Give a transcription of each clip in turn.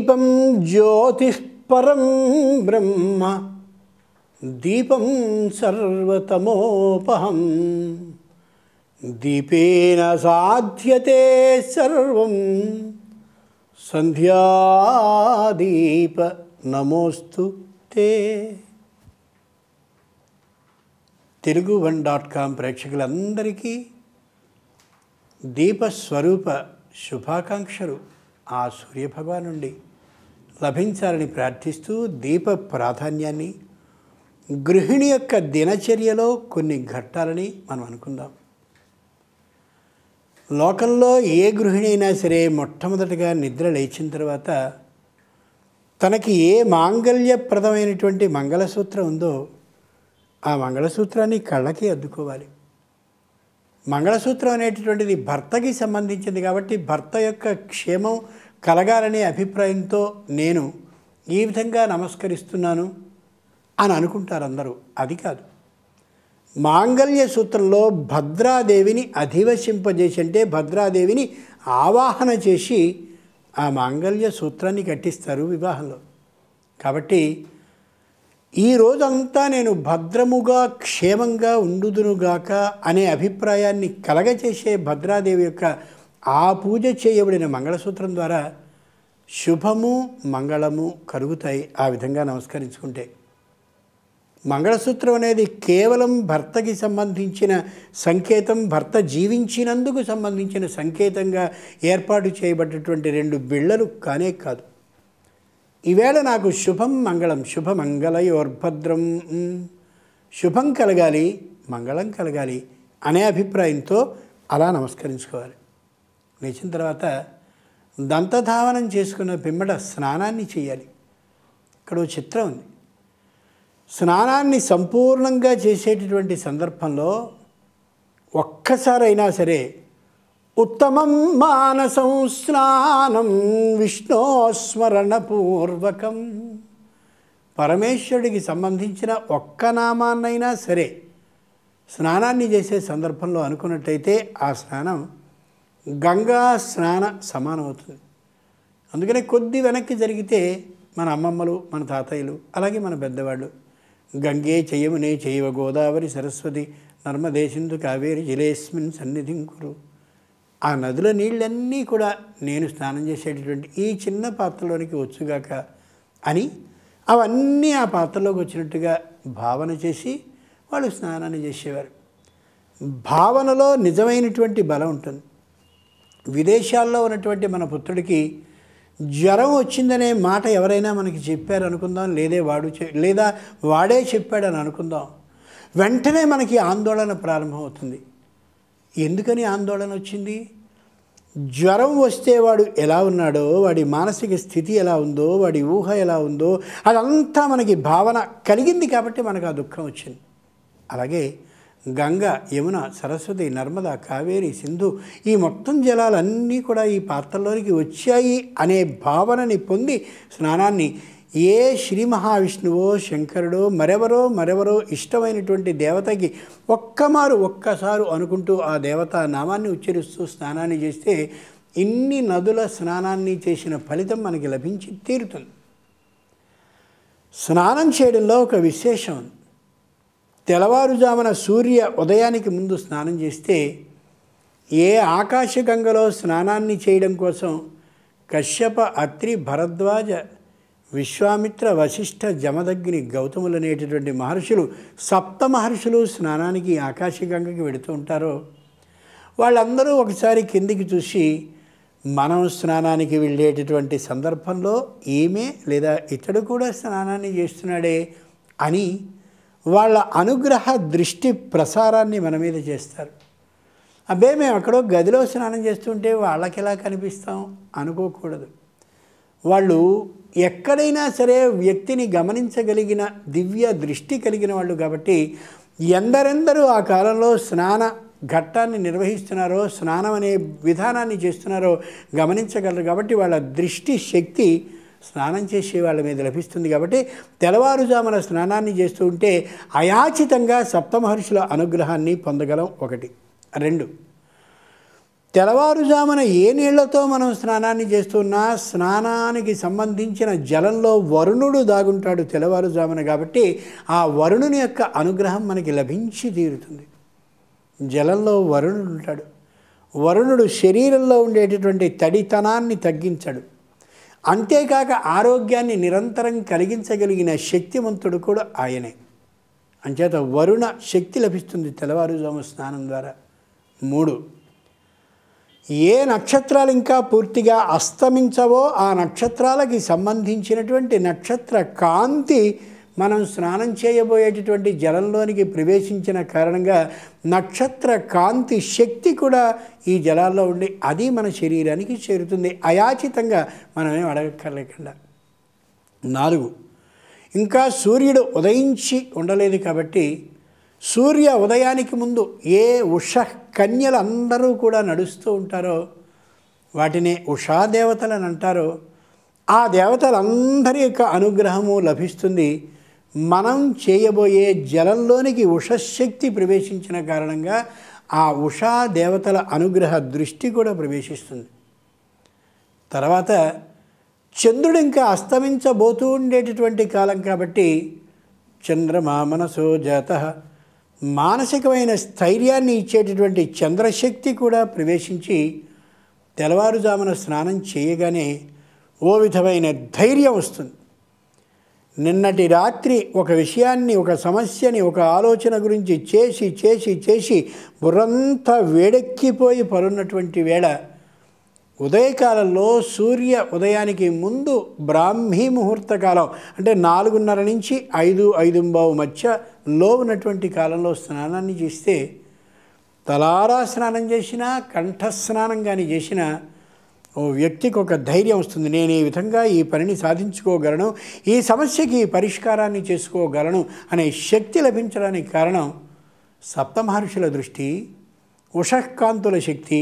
దీపం జ్యోతిః పరం బ్రహ్మ దీపం సర్వతమోపహం దీపేన సాధ్యతే సర్వం సంధ్యాదీప నమోస్తుతే. Telugu1.com ప్రేక్షకులందరికీ దీపస్వరూప శుభాకాంక్షలు ఆ సూర్యభగవాను నుండి లభించాలని ప్రార్థిస్తూ దీప ప్రాధాన్యాన్ని, గృహిణి యొక్క దినచర్యలో కొన్ని ఘట్టాలని మనం అనుకుందాం. లోకంలో ఏ గృహిణి అయినా సరే మొట్టమొదటిగా నిద్ర లేచిన తర్వాత తనకి ఏ మాంగళ్యప్రదమైనటువంటి మంగళసూత్రం ఉందో ఆ మంగళసూత్రాన్ని కళ్ళకి అద్దుకోవాలి. మంగళసూత్రం అనేటటువంటిది భర్తకి సంబంధించింది కాబట్టి భర్త యొక్క క్షేమం కలగాలనే అభిప్రాయంతో నేను ఈ విధంగా నమస్కరిస్తున్నాను అని అనుకుంటారు అందరూ. అది కాదు. మాంగళ్య సూత్రంలో భద్రాదేవిని అధివసింపజేసి, అంటే భద్రాదేవిని ఆవాహన చేసి ఆ మాంగళ్య సూత్రాన్ని కట్టిస్తారు వివాహంలో. కాబట్టి ఈ రోజంతా నేను భద్రముగా క్షేమంగా ఉండుదునుగాక అనే అభిప్రాయాన్ని కలగచేసే భద్రాదేవి యొక్క ఆ పూజ చేయబడిన మంగళసూత్రం ద్వారా శుభము మంగళము కలుగుతాయి. ఆ విధంగా నమస్కరించుకుంటే మంగళసూత్రం అనేది కేవలం భర్తకి సంబంధించిన సంకేతం, భర్త జీవించినందుకు సంబంధించిన సంకేతంగా ఏర్పాటు చేయబడ్డటువంటి 2 బిళ్ళలు కానే కాదు. ఈవేళ నాకు శుభం మంగళం, శుభమంగళయోర్భద్రం, శుభం కలగాలి మంగళం కలగాలి అనే అభిప్రాయంతో అలా నమస్కరించుకోవాలి. లేచిన తర్వాత దంతధావనం చేసుకున్న పిమ్మట స్నానాన్ని చేయాలి. ఇక్కడ ఓ చిత్రం ఉంది. స్నానాన్ని సంపూర్ణంగా చేసేటటువంటి సందర్భంలో ఒక్కసారైనా సరే ఉత్తమం మానసం స్నానం విష్ణోస్మరణపూర్వకం, పరమేశ్వరుడికి సంబంధించిన ఒక్క నామాన్నైనా సరే స్నానాన్ని చేసే సందర్భంలో అనుకున్నట్టయితే ఆ స్నానం గంగా స్నాన సమానం అవుతుంది. అందుకనే కొద్ది వెనక్కి జరిగితే మన అమ్మమ్మలు, మన తాతయ్యలు, అలాగే మన పెద్దవాళ్ళు గంగే చయమునే చైవ గోదావరి సరస్వతి నర్మదే సింధు కావేరి జలేస్మిన్ సన్నిధిం కురు, ఆ నదుల నీళ్ళన్నీ కూడా నేను స్నానం చేసేటటువంటి ఈ చిన్న పాత్రలోనికి వచ్చుగాక అని అవన్నీ ఆ పాత్రలోకి వచ్చినట్టుగా భావన చేసి వాళ్ళు స్నానాన్ని చేసేవారు. భావనలో నిజమైనటువంటి బలం ఉంటుంది. విదేశాల్లో ఉన్నటువంటి మన పుత్రుడికి జ్వరం వచ్చిందనే మాట ఎవరైనా మనకి చెప్పారు అనుకుందాం, లేదా వాడే చెప్పాడని అనుకుందాం, వెంటనే మనకి ఆందోళన ప్రారంభమవుతుంది. ఎందుకని ఆందోళన వచ్చింది? జ్వరం వస్తే వాడు ఎలా ఉన్నాడో, వాడి మానసిక స్థితి ఎలా ఉందో, వాడి ఊహ ఎలా ఉందో అదంతా మనకి భావన కలిగింది కాబట్టి మనకు ఆ దుఃఖం వచ్చింది. అలాగే గంగ, యమున, సరస్వతి, నర్మద, కావేరి, సింధు ఈ మొత్తం జలాలన్నీ కూడా ఈ పాత్రలోనికి వచ్చాయి అనే భావనని పొంది స్నానాన్ని ఏ శ్రీ మహావిష్ణువో శంకరుడో మరెవరో ఇష్టమైనటువంటి దేవతకి ఒక్కసారి అనుకుంటూ ఆ దేవతా నామాన్ని ఉచ్చరిస్తూ స్నానాన్ని చేస్తే ఇన్ని నదుల స్నానాన్ని చేసిన ఫలితం మనకి లభించి తీరుతుంది. స్నానం చేయడంలో ఒక విశేషం. తెల్లవారుజామున సూర్య ఉదయానికి ముందు స్నానం చేస్తే ఏ ఆకాశగంగలో స్నానాన్ని చేయడం కోసం కశ్యప, అత్రి, భరద్వాజ, విశ్వామిత్ర, వశిష్ఠ, జమదగ్ని, గౌతములు అనేటటువంటి మహర్షులు 7 మహర్షులు స్నానానికి ఆకాశగంగకి వెళుతూ ఉంటారో వాళ్ళందరూ ఒకసారి కిందికి చూసి మనం స్నానానికి వెళ్ళేటటువంటి సందర్భంలో ఈమె లేదా ఇతడు కూడా స్నానాన్ని చేస్తున్నాడే అని వాళ్ళ అనుగ్రహ దృష్టి ప్రసారాన్ని మన మీద చేస్తారు. అబ్బే మేము ఎక్కడో గదిలో స్నానం చేస్తుంటే వాళ్ళకి ఎలా కనిపిస్తాం అనుకోకూడదు. వాళ్ళు ఎక్కడైనా సరే వ్యక్తిని గమనించగలిగిన దివ్య దృష్టి కలిగిన వాళ్ళు కాబట్టి ఎందరెందరూ ఆ కాలంలో స్నాన ఘట్టాన్ని నిర్వహిస్తున్నారో, స్నానం అనే విధానాన్ని చేస్తున్నారో గమనించగలరు. కాబట్టి వాళ్ళ దృష్టి శక్తి స్నానం చేసే వాళ్ళ మీద లభిస్తుంది. కాబట్టి తెల్లవారుజామున స్నానాన్ని చేస్తూ ఉంటే అయాచితంగా 7 మహర్షుల అనుగ్రహాన్ని పొందగలం. 1. 2, తెల్లవారుజామున ఏ నీళ్లతో మనం స్నానాన్ని చేస్తున్నా స్నానానికి సంబంధించిన జలంలో వరుణుడు దాగుంటాడు తెల్లవారుజామున. కాబట్టి ఆ వరుణుని యొక్క అనుగ్రహం మనకి లభించి తీరుతుంది. జలంలో వరుణుడు ఉంటాడు. వరుణుడు శరీరంలో ఉండేటటువంటి తడితనాన్ని తగ్గించడు. అంతేకాక ఆరోగ్యాన్ని నిరంతరం కలిగించగలిగిన శక్తివంతుడు కూడా ఆయనే. అంచేత వరుణ శక్తి లభిస్తుంది తెల్లవారుజాము స్నానం ద్వారా. 3, ఏ నక్షత్రాలు ఇంకా పూర్తిగా అస్తమించవో ఆ నక్షత్రాలకి సంబంధించినటువంటి నక్షత్ర కాంతి మనం స్నానం చేయబోయేటటువంటి జలంలోనికి ప్రవేశించిన కారణంగా నక్షత్ర కాంతి శక్తి కూడా ఈ జలాల్లో ఉండి అది మన శరీరానికి చేరుతుంది అయాచితంగా, మనమేం అడగక్కర్లేకుండా. 4, ఇంకా సూర్యుడు ఉదయించి ఉండలేదు కాబట్టి సూర్య ఉదయానికి ముందు ఏ ఉష కన్యలు అందరూ కూడా నడుస్తూ ఉంటారో వాటినే ఉషాదేవతలని అంటారో ఆ దేవతలందరి యొక్క అనుగ్రహము లభిస్తుంది. మనం చేయబోయే జలంలోనికి ఉషశక్తి ప్రవేశించిన కారణంగా ఆ ఉషా దేవతల అనుగ్రహ దృష్టి కూడా ప్రవేశిస్తుంది. తర్వాత చంద్రుడు ఇంకా అస్తమించబోతూ ఉండేటటువంటి కాలం కాబట్టి చంద్రమా మనసో జాతః, మానసికమైన స్థైర్యాన్ని ఇచ్చేటటువంటి చంద్రశక్తి కూడా ప్రవేశించి తెల్లవారుజామున స్నానం చేయగానే ఓ విధమైన ధైర్యం వస్తుంది. నిన్నటి రాత్రి ఒక విషయాన్ని, ఒక సమస్యని, ఒక ఆలోచన గురించి చేసి చేసి చేసి బుర్రంతా వేడెక్కిపోయి పరున్నటువంటి వేళ ఉదయకాలంలో సూర్య ఉదయానికి ముందు బ్రాహ్మీ ముహూర్త కాలం అంటే 4:30 నుంచి 5:05 మధ్యలో ఉన్నటువంటి కాలంలో స్నానాన్ని చేస్తే తలారా స్నానం చేసినా కంఠస్నానం కానీ చేసినా ఓ వ్యక్తికి ఒక ధైర్యం వస్తుంది. నేను ఈ విధంగా ఈ పనిని సాధించుకోగలను, ఈ సమస్యకి పరిష్కారాన్ని చేసుకోగలను అనే శక్తి లభించడానికి కారణం సప్తమహర్షుల దృష్టి, ఉషఃకాంతుల శక్తి,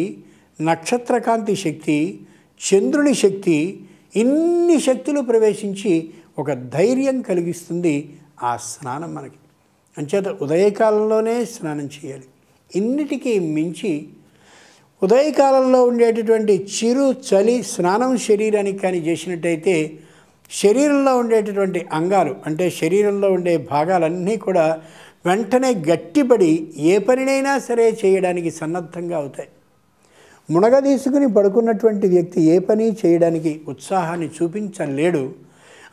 నక్షత్రకాంతి శక్తి, చంద్రుని శక్తి, ఇన్ని శక్తులు ప్రవేశించి ఒక ధైర్యం కలిగిస్తుంది ఆ స్నానం మనకి. అంచేత ఉదయకాలంలోనే స్నానం చేయాలి. ఇన్నిటికీ మించి ఉదయకాలంలో ఉండేటటువంటి చిరు చలి స్నానం శరీరానికి కానీ చేసినట్టయితే శరీరంలో ఉండేటటువంటి అంగాలు అంటే శరీరంలో ఉండే భాగాలన్నీ కూడా వెంటనే గట్టిపడి ఏ పనినైనా సరే చేయడానికి సన్నద్ధంగా అవుతాయి. మునగ తీసుకుని పడుకున్నటువంటి వ్యక్తి ఏ పని చేయడానికి ఉత్సాహాన్ని చూపించలేడు.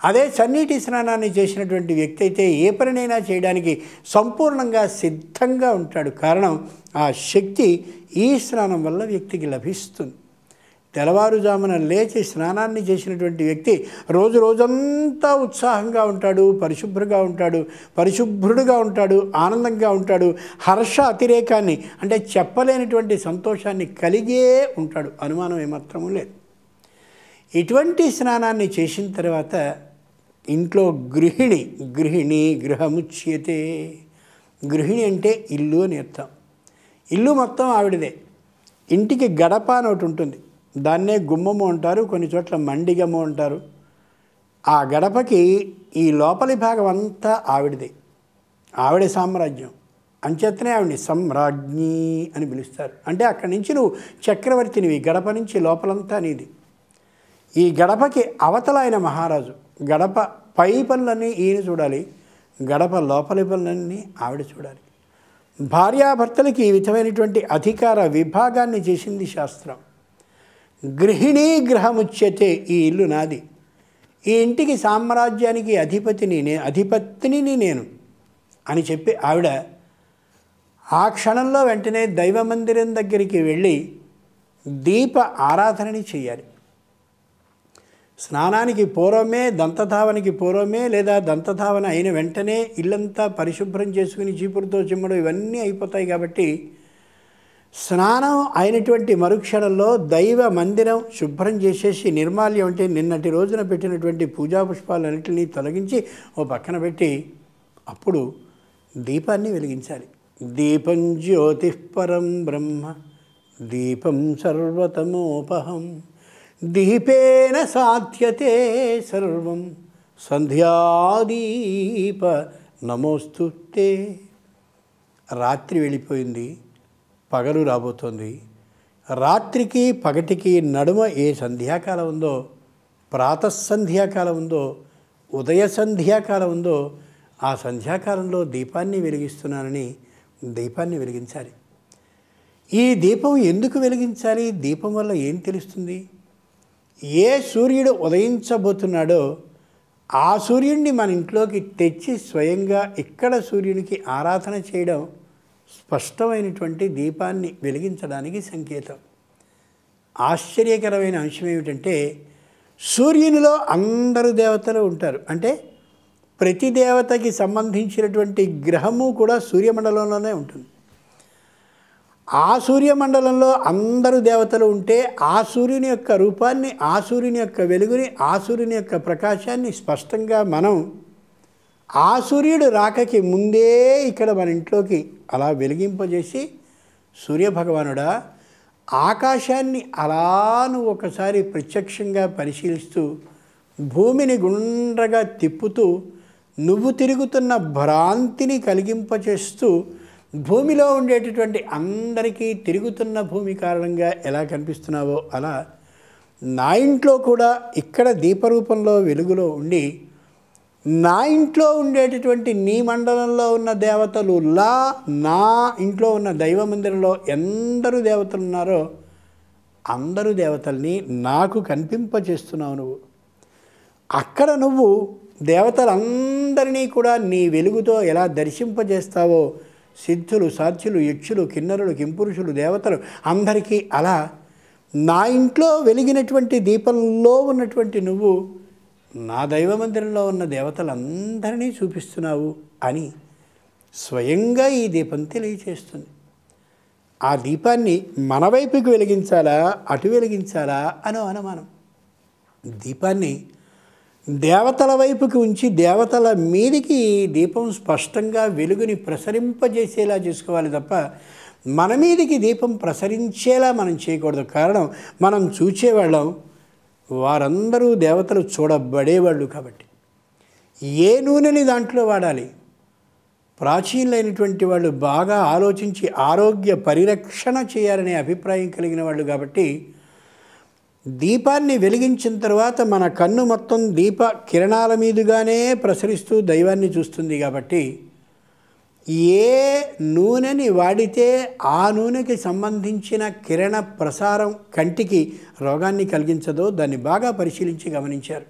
అదే చన్నీటి స్నానాన్ని చేసినటువంటి వ్యక్తి అయితే ఏ పనినైనా చేయడానికి సంపూర్ణంగా సిద్ధంగా ఉంటాడు. కారణం ఆ శక్తి ఈ స్నానం వల్ల వ్యక్తికి లభిస్తుంది. తెల్లవారుజామున లేచి స్నానాన్ని చేసినటువంటి వ్యక్తి రోజంతా ఉత్సాహంగా ఉంటాడు, పరిశుభ్రుడుగా ఉంటాడు, ఆనందంగా ఉంటాడు, హర్ష అతిరేకాన్ని అంటే చెప్పలేనటువంటి సంతోషాన్ని కలిగే ఉంటాడు. అనుమానం ఏమాత్రము లేదు. ఇటువంటి స్నానాన్ని చేసిన తర్వాత ఇంట్లో గృహిణి గృహముచ్యతే. గృహిణి అంటే ఇల్లు అని అర్థం. ఇల్లు మొత్తం ఆవిడదే. ఇంటికి గడప అని ఒకటి ఉంటుంది, దాన్నే గుమ్మము అంటారు, కొన్ని చోట్ల మండిగము అంటారు. ఆ గడపకి ఈ లోపలి భాగం అంతా ఆవిడదే, ఆవిడ సామ్రాజ్యం. అంచేతనే ఆవిడని సమ్రాజ్ఞి అని పిలుస్తారు. అంటే అక్కడి నుంచి నువ్వు చక్రవర్తినివి, గడప నుంచి లోపలంతా నీది. ఈ గడపకి అవతల ఆయన మహారాజు. గడప పై పనులన్నీ ఈయన చూడాలి, గడప లోపలి పనులన్నీ ఆవిడ చూడాలి. భార్యాభర్తలకి ఈ విధమైనటువంటి అధికార విభాగాన్ని చేసింది శాస్త్రం. గృహిణీ గృహముచ్యతే, ఈ ఇల్లు నాది, ఈ ఇంటికి సామ్రాజ్యానికి అధిపతిని నేను అని చెప్పి ఆవిడ ఆ క్షణంలో వెంటనే దైవ మందిరం దగ్గరికి వెళ్ళి దీప ఆరాధనని చేయాలి. స్నానానికి పూర్వమే, దంతధావనికి పూర్వమే లేదా దంతధావన అయిన వెంటనే ఇల్లంతా పరిశుభ్రం చేసుకుని చీపురుతో చిమ్మడం ఇవన్నీ అయిపోతాయి. కాబట్టి స్నానం అయినటువంటి మరుక్షణంలో దైవ మందిరం శుభ్రం చేసేసి నిర్మాల్యం అంటే నిన్నటి రోజున పెట్టినటువంటి పూజా పుష్పాలన్నింటినీ తొలగించి ఓ పక్కన పెట్టి అప్పుడు దీపాన్ని వెలిగించాలి. దీపం జ్యోతిఃపరం బ్రహ్మ దీపం సర్వతమోపహం దీపేన సాధ్యతే సర్వం సంధ్యాదీప నమోస్తుతే. రాత్రి వెళ్ళిపోయింది, పగలు రాబోతోంది. రాత్రికి పగటికి నడుమ ఏ సంధ్యాకాలం ఉందో, ప్రాతఃసంధ్యాకాలం ఉందో, ఉదయ సంధ్యాకాలం ఉందో ఆ సంధ్యాకాలంలో దీపాన్ని వెలిగిస్తున్నానని దీపాన్ని వెలిగించాలి. ఈ దీపం ఎందుకు వెలిగించాలి? దీపం వల్ల ఏం తెలుస్తుంది? ఏ సూర్యుడు ఉదయించబోతున్నాడో ఆ సూర్యుడిని మన ఇంట్లోకి తెచ్చి స్వయంగా ఇక్కడ సూర్యునికి ఆరాధన చేయడం స్పష్టమైనటువంటి దీపాన్ని వెలిగించడానికి సంకేతం. ఆశ్చర్యకరమైన అంశం ఏమిటంటే సూర్యునిలో అందరు దేవతలు ఉంటారు. అంటే ప్రతి దేవతకి సంబంధించినటువంటి గ్రహము కూడా సూర్యమండలంలోనే ఉంటుంది. ఆ సూర్యమండలంలో అందరు దేవతలు ఉంటే ఆ సూర్యుని యొక్క రూపాన్ని, ఆ సూర్యుని యొక్క వెలుగుని, ఆ సూర్యుని యొక్క ప్రకాశాన్ని స్పష్టంగా మనం ఆ సూర్యుడు రాకకి ముందే ఇక్కడ మన ఇంట్లోకి అలా వెలిగింపజేసి, సూర్యభగవానుడా ఆకాశాన్ని అలా నువ్వు ఒకసారి ప్రత్యక్షంగా పరిశీలిస్తూ భూమిని గుండ్రగా తిప్పుతూ నువ్వు తిరుగుతున్న భ్రాంతిని కలిగింపచేస్తూ భూమిలో ఉండేటటువంటి అందరికీ తిరుగుతున్న భూమి కారణంగా ఎలా కనిపిస్తున్నావో అలా నా ఇంట్లో కూడా ఇక్కడ దీపరూపంలో వెలుగులో ఉండి నా ఇంట్లో ఉండేటటువంటి నీ మండలంలో ఉన్న దేవతలు నా ఇంట్లో ఉన్న దైవ మందిరంలో ఎందరు దేవతలు ఉన్నారో అందరు దేవతల్ని నాకు కనిపింపచేస్తున్నావు నువ్వు. అక్కడ నువ్వు దేవతలందరినీ కూడా నీ వెలుగుతో ఎలా దర్శింపజేస్తావో సిద్ధులు, సాధ్యులు, యక్షులు, కిన్నరులు, కింపురుషులు, దేవతలు అందరికీ అలా నా ఇంట్లో వెలిగినటువంటి దీపంలో ఉన్నటువంటి నువ్వు నా దైవమందిరంలో ఉన్న దేవతలందరినీ చూపిస్తున్నావు అని స్వయంగా ఈ దీపం తెలియచేస్తుంది. ఆ దీపాన్ని మన వైపుకి వెలిగించాలా, అటు వెలిగించాలా అనో అనుమానం. దీపాన్ని దేవతల వైపుకి ఉంచి దేవతల మీదికి దీపం స్పష్టంగా వెలుగుని ప్రసరింపజేసేలా చేసుకోవాలి తప్ప మన మీదికి దీపం ప్రసరించేలా మనం చేయకూడదు. కారణం మనం చూచేవాళ్ళం, వారందరూ దేవతలు చూడబడేవాళ్ళు కాబట్టి. ఏ నూనెని దాంట్లో వాడాలి? ప్రాచీనులైనటువంటి వాళ్ళు బాగా ఆలోచించి ఆరోగ్య పరిరక్షణ చేయాలనే అభిప్రాయం కలిగిన వాళ్ళు కాబట్టి దీపాన్ని వెలిగించిన తర్వాత మన కన్ను మొత్తం దీప కిరణాల మీదుగానే ప్రసరిస్తూ దైవాన్ని చూస్తుంది కాబట్టి ఏ నూనెని వాడితే ఆ నూనెకి సంబంధించిన కిరణ ప్రసారం కంటికి రోగాన్ని కలిగించదో దాన్ని బాగా పరిశీలించి గమనించారు.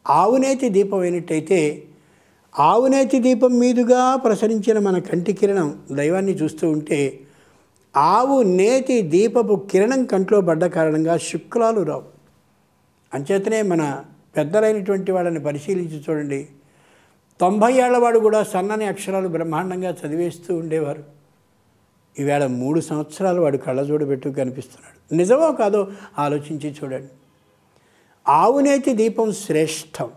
ఆవునేతి దీపం అయినట్టయితే ఆవునేతి దీపం మీదుగా ప్రసరించిన మన కంటి కిరణం దైవాన్ని చూస్తూ ఉంటే ఆవు నేతి దీపపు కిరణం కంట్లో పడ్డ కారణంగా శుక్లాలు రావు. అంచేతనే మన పెద్దలైనటువంటి వాళ్ళని పరిశీలించి చూడండి, 90 ఏళ్లవాడు కూడా సన్నని అక్షరాలు బ్రహ్మాండంగా చదివేస్తూ ఉండేవారు. ఈవేళ 3 సంవత్సరాలు వాడు కళ్ళజోడు పెట్టు కనిపిస్తున్నాడు. నిజమో కాదో ఆలోచించి చూడండి. ఆవునేతి దీపం శ్రేష్టం.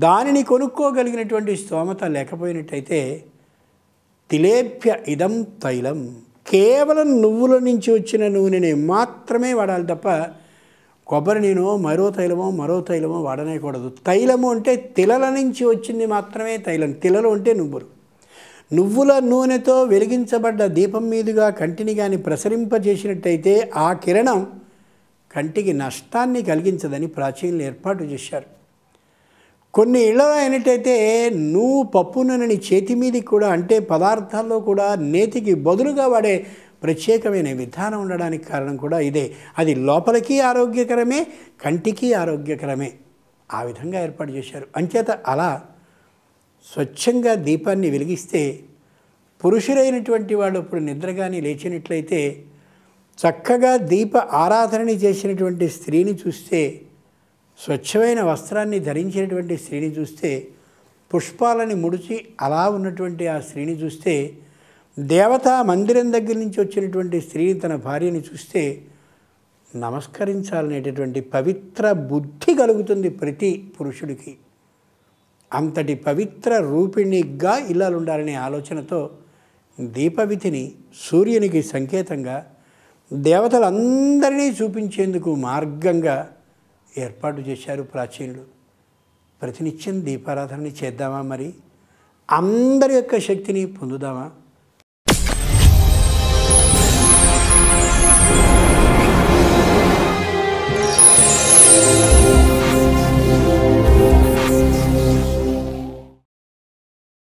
దానిని కొనుక్కోగలిగినటువంటి స్తోమత లేకపోయినట్టయితే తిలేభ్య ఇదం తైలం, కేవలం నువ్వుల నుంచి వచ్చిన నూనెని మాత్రమే వాడాలి తప్ప కొబ్బరి నూనె మరో తైలమో వాడనేకూడదు. తైలము అంటే తిలల నుంచి వచ్చింది మాత్రమే తైలం. తిలలు అంటే నువ్వులు. నువ్వుల నూనెతో వెలిగించబడ్డ దీపం మీదుగా కంటిని కానీ ప్రసరింపజేసినట్టయితే ఆ కిరణం కంటికి నష్టాన్ని కలిగించదని ప్రాచీనులు ఏర్పాటు చేశారు. కొన్ని ఇళ్లలో అయినట్టయితే నువ్వు పప్పు నూనెని చేతి మీదకి కూడా, అంటే పదార్థాల్లో కూడా నేతికి బదులుగా వాడే ప్రత్యేకమైన విధానం ఉండడానికి కారణం కూడా ఇదే. అది లోపలికి ఆరోగ్యకరమే, కంటికి ఆరోగ్యకరమే. ఆ విధంగా ఏర్పాటు చేశారు. అంచేత అలా స్వచ్ఛంగా దీపాన్ని వెలిగిస్తే పురుషులైనటువంటి వాళ్ళు ఇప్పుడు నిద్రగాని లేచినట్లయితే చక్కగా దీప ఆరాధనని చేసినటువంటి స్త్రీని చూస్తే, స్వచ్ఛమైన వస్త్రాన్ని ధరించినటువంటి స్త్రీని చూస్తే, పుష్పాలని ముడిచి అలా ఉన్నటువంటి ఆ స్త్రీని చూస్తే, దేవతా మందిరం దగ్గర నుంచి వచ్చినటువంటి స్త్రీని తన భార్యని చూస్తే నమస్కరించాలనేటటువంటి పవిత్ర బుద్ధి కలుగుతుంది ప్రతి పురుషుడికి. అంతటి పవిత్ర రూపిణిగా ఇల్లాలు ఉండాలనే ఆలోచనతో దీపవిధిని సూర్యునికి సంకేతంగా దేవతలందరినీ చూపించేందుకు మార్గంగా ఏర్పాటు చేశారు ప్రాచీనులు. ప్రతినిత్యం దీపారాధనని చేద్దామా? మరి అందరి యొక్క శక్తిని పొందుదామా?